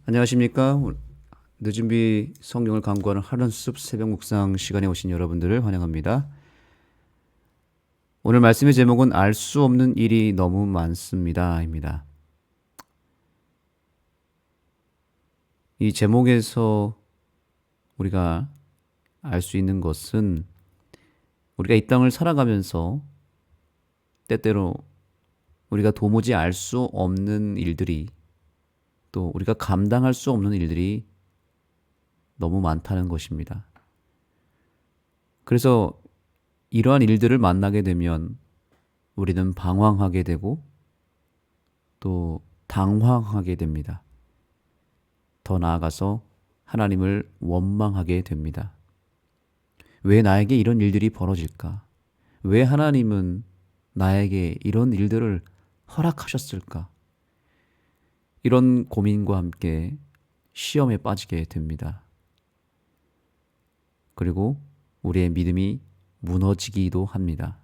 안녕하십니까? 늦은 비 성경을 강구하는 하른숲 새벽 묵상 시간에 오신 여러분들을 환영합니다. 오늘 말씀의 제목은 알 수 없는 일이 너무 많습니다입니다. 이 제목에서 우리가 알 수 있는 것은 우리가 이 땅을 살아가면서 때때로 우리가 도무지 알 수 없는 일들이, 또 우리가 감당할 수 없는 일들이 너무 많다는 것입니다. 그래서 이러한 일들을 만나게 되면 우리는 방황하게 되고 또 당황하게 됩니다. 더 나아가서 하나님을 원망하게 됩니다. 왜 나에게 이런 일들이 벌어질까? 왜 하나님은 나에게 이런 일들을 허락하셨을까? 이런 고민과 함께 시험에 빠지게 됩니다. 그리고 우리의 믿음이 무너지기도 합니다.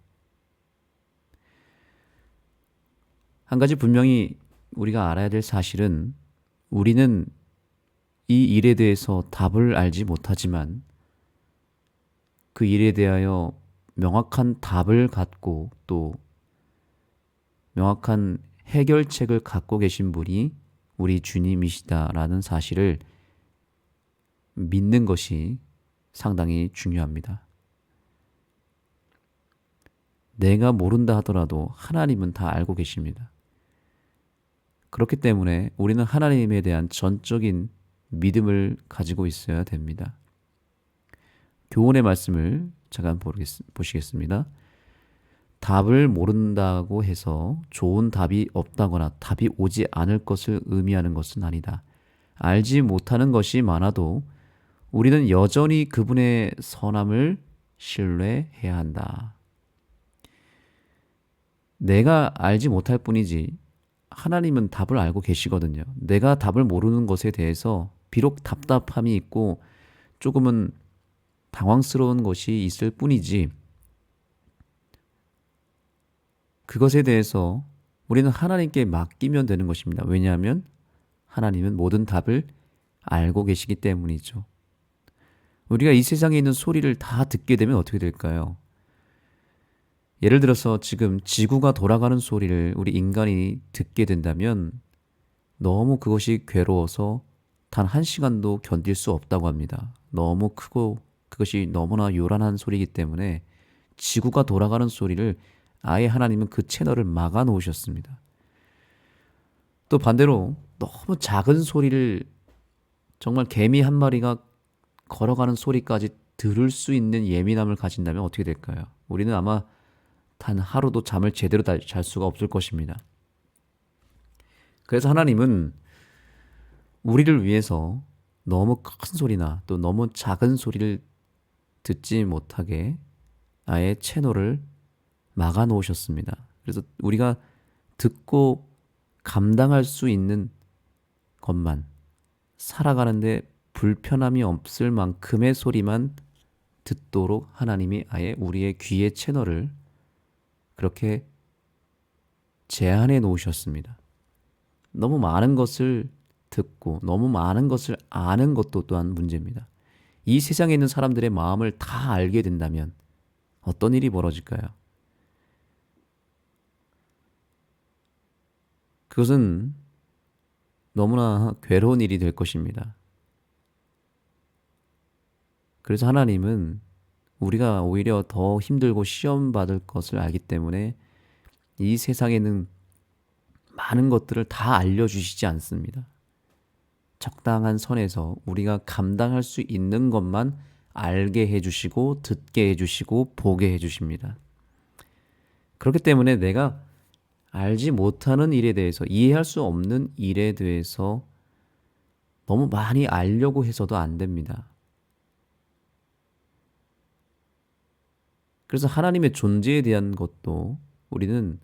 한 가지 분명히 우리가 알아야 될 사실은, 우리는 이 일에 대해서 답을 알지 못하지만 그 일에 대하여 명확한 답을 갖고 또 명확한 해결책을 갖고 계신 분이 우리 주님이시다라는 사실을 믿는 것이 상당히 중요합니다. 내가 모른다 하더라도 하나님은 다 알고 계십니다. 그렇기 때문에 우리는 하나님에 대한 전적인 믿음을 가지고 있어야 됩니다. 교훈의 말씀을 잠깐 보시겠습니다. 답을 모른다고 해서 좋은 답이 없다거나 답이 오지 않을 것을 의미하는 것은 아니다. 알지 못하는 것이 많아도 우리는 여전히 그분의 선함을 신뢰해야 한다. 내가 알지 못할 뿐이지 하나님은 답을 알고 계시거든요. 내가 답을 모르는 것에 대해서 비록 답답함이 있고 조금은 당황스러운 것이 있을 뿐이지, 그것에 대해서 우리는 하나님께 맡기면 되는 것입니다. 왜냐하면 하나님은 모든 답을 알고 계시기 때문이죠. 우리가 이 세상에 있는 소리를 다 듣게 되면 어떻게 될까요? 예를 들어서 지금 지구가 돌아가는 소리를 우리 인간이 듣게 된다면 너무 그것이 괴로워서 단 한 시간도 견딜 수 없다고 합니다. 너무 크고 그것이 너무나 요란한 소리이기 때문에 지구가 돌아가는 소리를 아예 하나님은 그 채널을 막아 놓으셨습니다. 또 반대로 너무 작은 소리를, 정말 개미 한 마리가 걸어가는 소리까지 들을 수 있는 예민함을 가진다면 어떻게 될까요? 우리는 아마 단 하루도 잠을 제대로 잘 수가 없을 것입니다. 그래서 하나님은 우리를 위해서 너무 큰 소리나 또 너무 작은 소리를 듣지 못하게 아예 채널을 막아 놓으셨습니다. 그래서 우리가 듣고 감당할 수 있는 것만, 살아가는데 불편함이 없을 만큼의 소리만 듣도록 하나님이 아예 우리의 귀의 채널을 그렇게 제한해 놓으셨습니다. 너무 많은 것을 듣고 너무 많은 것을 아는 것도 또한 문제입니다. 이 세상에 있는 사람들의 마음을 다 알게 된다면 어떤 일이 벌어질까요? 그것은 너무나 괴로운 일이 될 것입니다. 그래서 하나님은 우리가 오히려 더 힘들고 시험받을 것을 알기 때문에 이 세상에는 많은 것들을 다 알려주시지 않습니다. 적당한 선에서 우리가 감당할 수 있는 것만 알게 해주시고 듣게 해주시고 보게 해주십니다. 그렇기 때문에 내가 알지 못하는 일에 대해서, 이해할 수 없는 일에 대해서 너무 많이 알려고 해서도 안 됩니다. 그래서 하나님의 존재에 대한 것도 우리는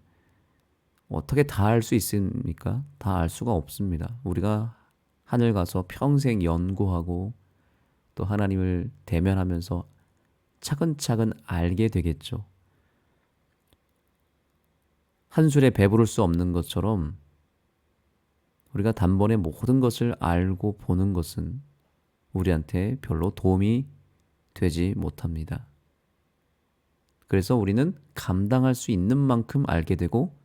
어떻게 다 알 수 있습니까? 다 알 수가 없습니다. 우리가 하늘 가서 평생 연구하고 또 하나님을 대면하면서 차근차근 알게 되겠죠. 한 술에 배부를 수 없는 것처럼 우리가 단번에 모든 것을 알고 보는 것은 우리한테 별로 도움이 되지 못합니다. 그래서 우리는 감당할 수 있는 만큼 알게 되고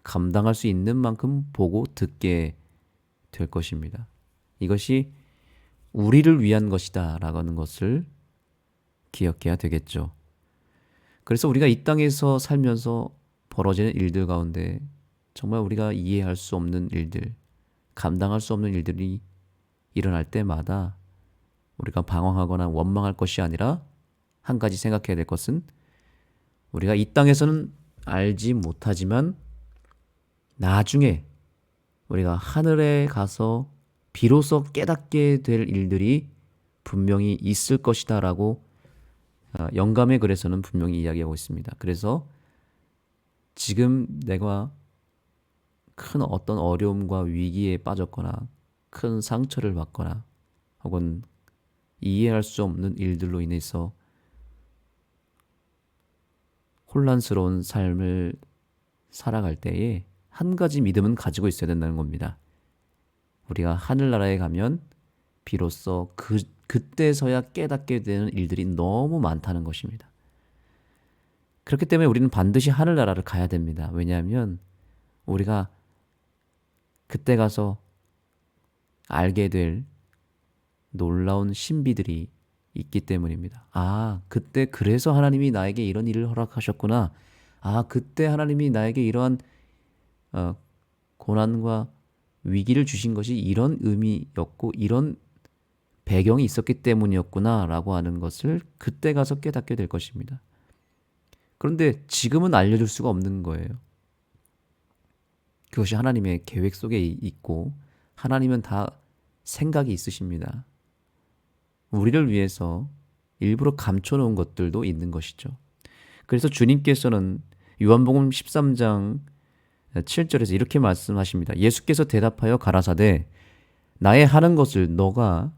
감당할 수 있는 만큼 보고 듣게 될 것입니다. 이것이 우리를 위한 것이다 라는 것을 기억해야 되겠죠. 그래서 우리가 이 땅에서 살면서 벌어지는 일들 가운데 정말 우리가 이해할 수 없는 일들, 감당할 수 없는 일들이 일어날 때마다 우리가 방황하거나 원망할 것이 아니라 한 가지 생각해야 될 것은 우리가 이 땅에서는 알지 못하지만 나중에 우리가 하늘에 가서 비로소 깨닫게 될 일들이 분명히 있을 것이다 라고 영감의 글에서는 분명히 이야기하고 있습니다. 그래서 지금 내가 큰 어떤 어려움과 위기에 빠졌거나 큰 상처를 받거나 혹은 이해할 수 없는 일들로 인해서 혼란스러운 삶을 살아갈 때에 한 가지 믿음은 가지고 있어야 된다는 겁니다. 우리가 하늘나라에 가면 비로소 그때서야 깨닫게 되는 일들이 너무 많다는 것입니다. 그렇기 때문에 우리는 반드시 하늘나라를 가야 됩니다. 왜냐하면 우리가 그때 가서 알게 될 놀라운 신비들이 있기 때문입니다. 아, 그때 그래서 하나님이 나에게 이런 일을 허락하셨구나. 아, 그때 하나님이 나에게 이러한 고난과 위기를 주신 것이 이런 의미였고 이런 배경이 있었기 때문이었구나 라고 하는 것을 그때 가서 깨닫게 될 것입니다. 그런데 지금은 알려줄 수가 없는 거예요. 그것이 하나님의 계획 속에 있고 하나님은 다 생각이 있으십니다. 우리를 위해서 일부러 감춰놓은 것들도 있는 것이죠. 그래서 주님께서는 요한복음 13장 7절에서 이렇게 말씀하십니다. 예수께서 대답하여 가라사대 나의 하는 것을 너가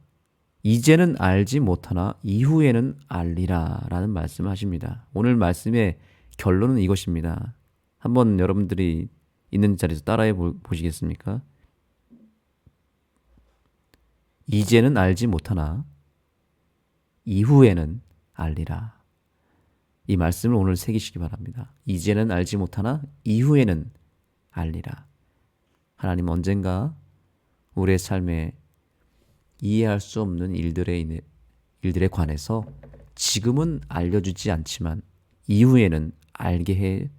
이제는 알지 못하나 이후에는 알리라 라는 말씀을 하십니다. 오늘 말씀의 결론은 이것입니다. 한번 여러분들이 있는 자리에서 따라해 보시겠습니까? 이제는 알지 못하나 이후에는 알리라. 이 말씀을 오늘 새기시기 바랍니다. 이제는 알지 못하나 이후에는 알리라. 하나님 언젠가 우리의 삶에 이해할 수 없는 일들에 관해서 지금은 알려주지 않지만 이후에는 알게 해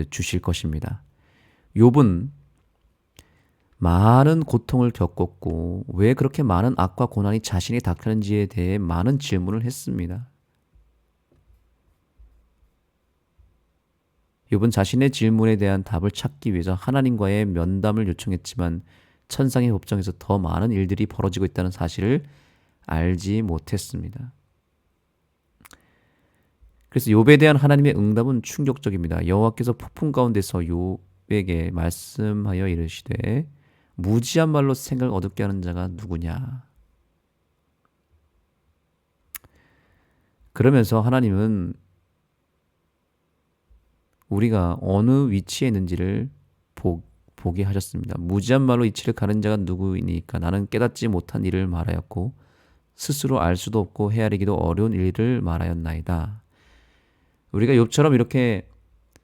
주실 것입니다. 욥은 많은 고통을 겪었고 왜 그렇게 많은 악과 고난이 자신이 닥쳤는지에 대해 많은 질문을 했습니다. 욥은 자신의 질문에 대한 답을 찾기 위해서 하나님과의 면담을 요청했지만 천상의 법정에서 더 많은 일들이 벌어지고 있다는 사실을 알지 못했습니다. 그래서 욥에 대한 하나님의 응답은 충격적입니다. 여호와께서 폭풍 가운데서 욥에게 말씀하여 이르시되 무지한 말로 생각을 어둡게 하는 자가 누구냐. 그러면서 하나님은 우리가 어느 위치에 있는지를 보게 하셨습니다. 무지한 말로 이치를 가는 자가 누구이니까 나는 깨닫지 못한 일을 말하였고 스스로 알 수도 없고 헤아리기도 어려운 일을 말하였나이다. 우리가 욥처럼 이렇게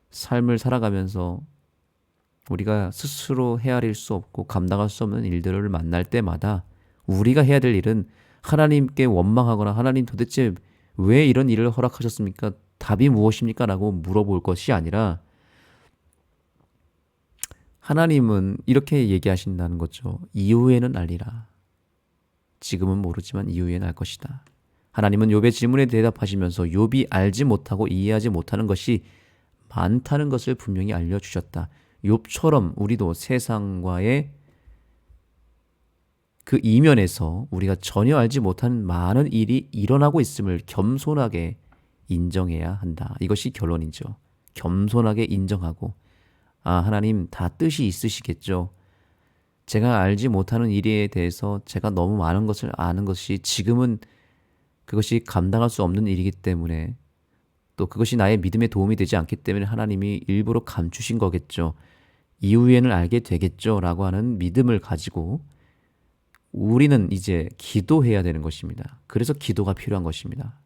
삶을 살아가면서 우리가 스스로 헤아릴 수 없고 감당할 수 없는 일들을 만날 때마다 우리가 해야 될 일은 하나님께 원망하거나 하나님 도대체 왜 이런 일을 허락하셨습니까? 답이 무엇입니까? 라고 물어볼 것이 아니라 하나님은 이렇게 얘기하신다는 거죠. 이후에는 알리라. 지금은 모르지만 이후에는 알 것이다. 하나님은 욥의 질문에 대답하시면서 욥이 알지 못하고 이해하지 못하는 것이 많다는 것을 분명히 알려주셨다. 욥처럼 우리도 세상과의 그 이면에서 우리가 전혀 알지 못한 많은 일이 일어나고 있음을 겸손하게 인정해야 한다. 이것이 결론이죠. 겸손하게 인정하고 하나님 다 뜻이 있으시겠죠. 제가 알지 못하는 일에 대해서 제가 너무 많은 것을 아는 것이 지금은 그것이 감당할 수 없는 일이기 때문에 또 그것이 나의 믿음에 도움이 되지 않기 때문에 하나님이 일부러 감추신 거겠죠. 이후에는 알게 되겠죠라고 하는 믿음을 가지고 우리는 이제 기도해야 되는 것입니다. 그래서 기도가 필요한 것입니다.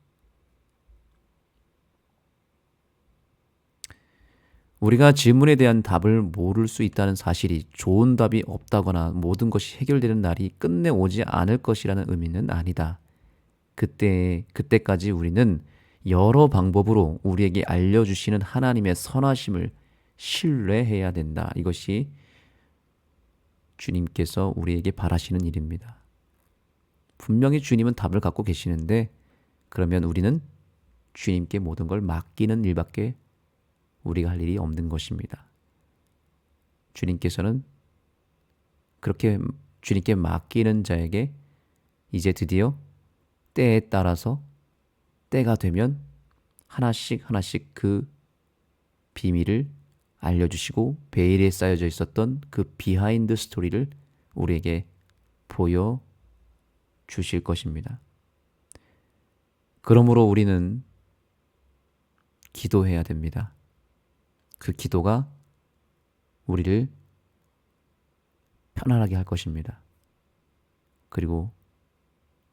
우리가 질문에 대한 답을 모를 수 있다는 사실이 좋은 답이 없다거나 모든 것이 해결되는 날이 끝내 오지 않을 것이라는 의미는 아니다. 그때까지 우리는 여러 방법으로 우리에게 알려주시는 하나님의 선하심을 신뢰해야 된다. 이것이 주님께서 우리에게 바라시는 일입니다. 분명히 주님은 답을 갖고 계시는데 그러면 우리는 주님께 모든 걸 맡기는 일밖에 우리가 할 일이 없는 것입니다. 주님께서는 그렇게 주님께 맡기는 자에게 이제 드디어 때에 따라서 때가 되면 하나씩 하나씩 그 비밀을 알려주시고 베일에 쌓여져 있었던 그 비하인드 스토리를 우리에게 보여주실 것입니다. 그러므로 우리는 기도해야 됩니다. 그 기도가 우리를 편안하게 할 것입니다. 그리고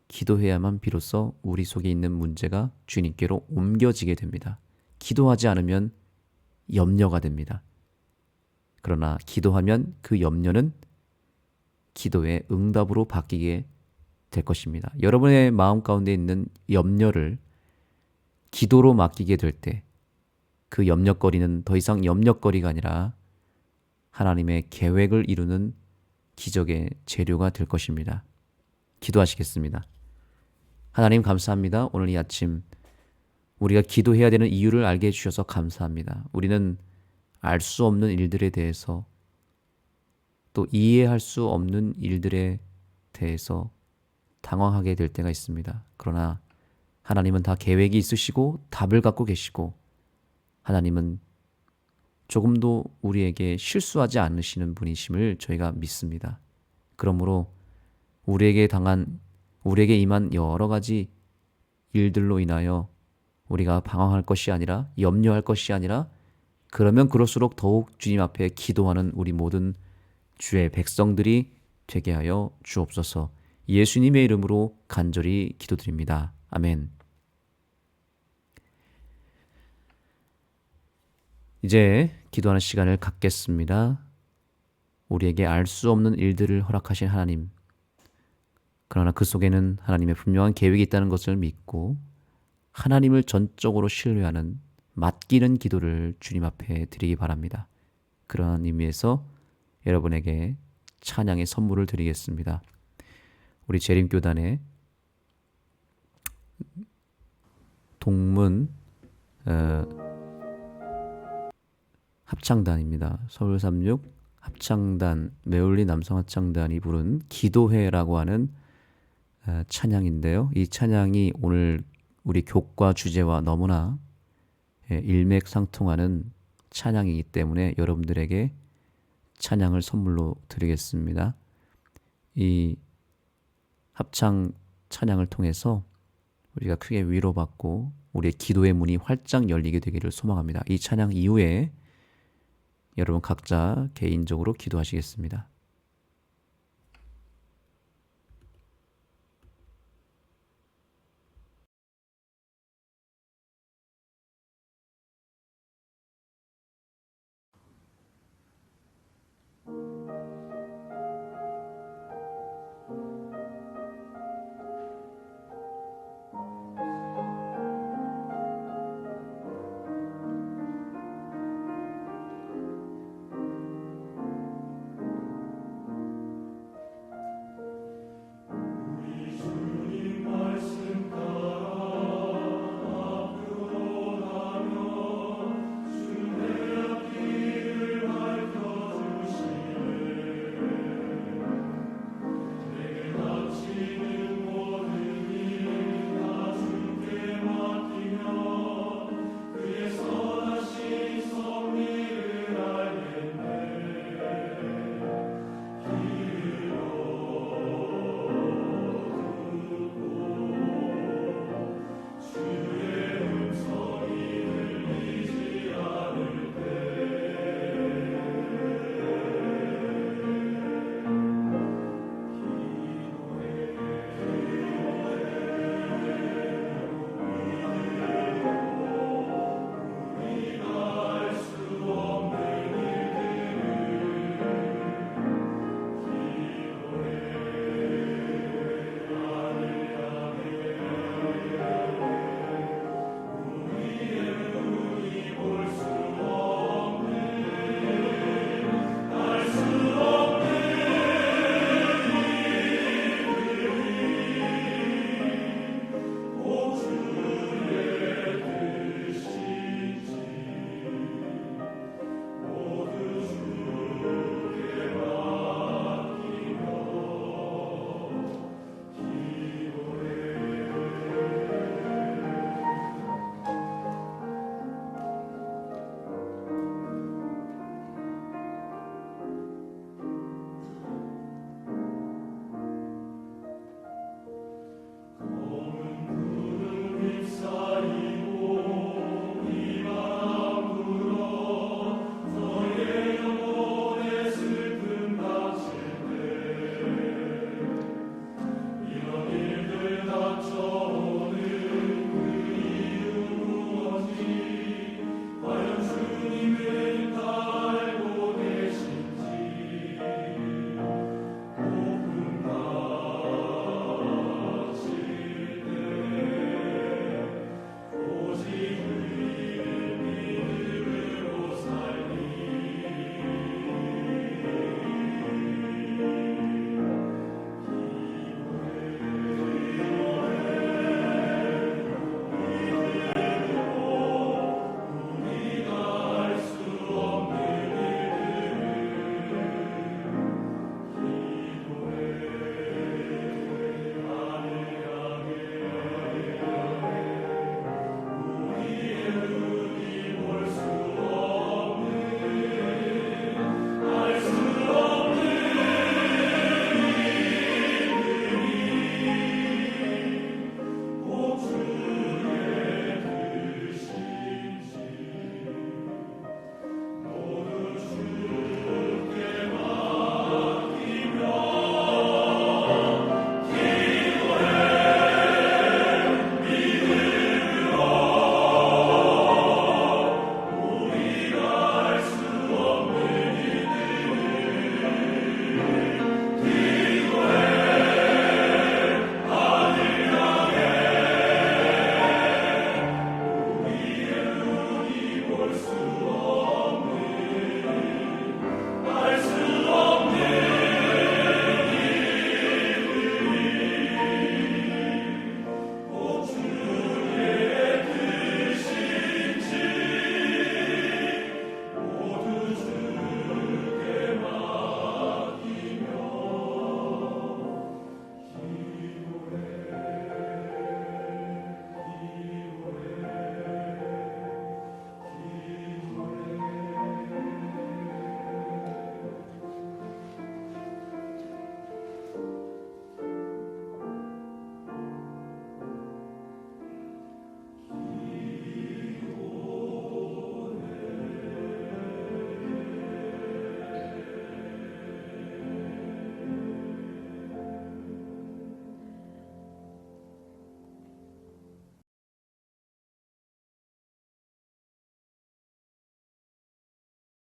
기도해야만 비로소 우리 속에 있는 문제가 주님께로 옮겨지게 됩니다. 기도하지 않으면 염려가 됩니다. 그러나 기도하면 그 염려는 기도의 응답으로 바뀌게 될 것입니다. 여러분의 마음 가운데 있는 염려를 기도로 맡기게 될 때 그 염려거리는 더 이상 염려거리가 아니라 하나님의 계획을 이루는 기적의 재료가 될 것입니다. 기도하시겠습니다. 하나님 감사합니다. 오늘 이 아침 우리가 기도해야 되는 이유를 알게 해주셔서 감사합니다. 우리는 알 수 없는 일들에 대해서 또 이해할 수 없는 일들에 대해서 당황하게 될 때가 있습니다. 그러나 하나님은 다 계획이 있으시고 답을 갖고 계시고 하나님은 조금도 우리에게 실수하지 않으시는 분이심을 저희가 믿습니다. 그러므로 우리에게 임한 여러 가지 일들로 인하여 우리가 방황할 것이 아니라 염려할 것이 아니라 그러면 그럴수록 더욱 주님 앞에 기도하는 우리 모든 주의 백성들이 되게 하여 주옵소서. 예수님의 이름으로 간절히 기도드립니다. 아멘. 이제 기도하는 시간을 갖겠습니다. 우리에게 알 수 없는 일들을 허락하신 하나님, 그러나 그 속에는 하나님의 분명한 계획이 있다는 것을 믿고 하나님을 전적으로 신뢰하는 맡기는 기도를 주님 앞에 드리기 바랍니다. 그러한 의미에서 여러분에게 찬양의 선물을 드리겠습니다. 우리 재림교단의 동문 합창단입니다. 서울36 합창단, 매울리 남성합창단이 부른 기도회라고 하는 찬양인데요. 이 찬양이 오늘 우리 교과 주제와 너무나 일맥상통하는 찬양이기 때문에 여러분들에게 찬양을 선물로 드리겠습니다. 이 합창 찬양을 통해서 우리가 크게 위로받고 우리의 기도의 문이 활짝 열리게 되기를 소망합니다. 이 찬양 이후에 여러분 각자 개인적으로 기도하시겠습니다.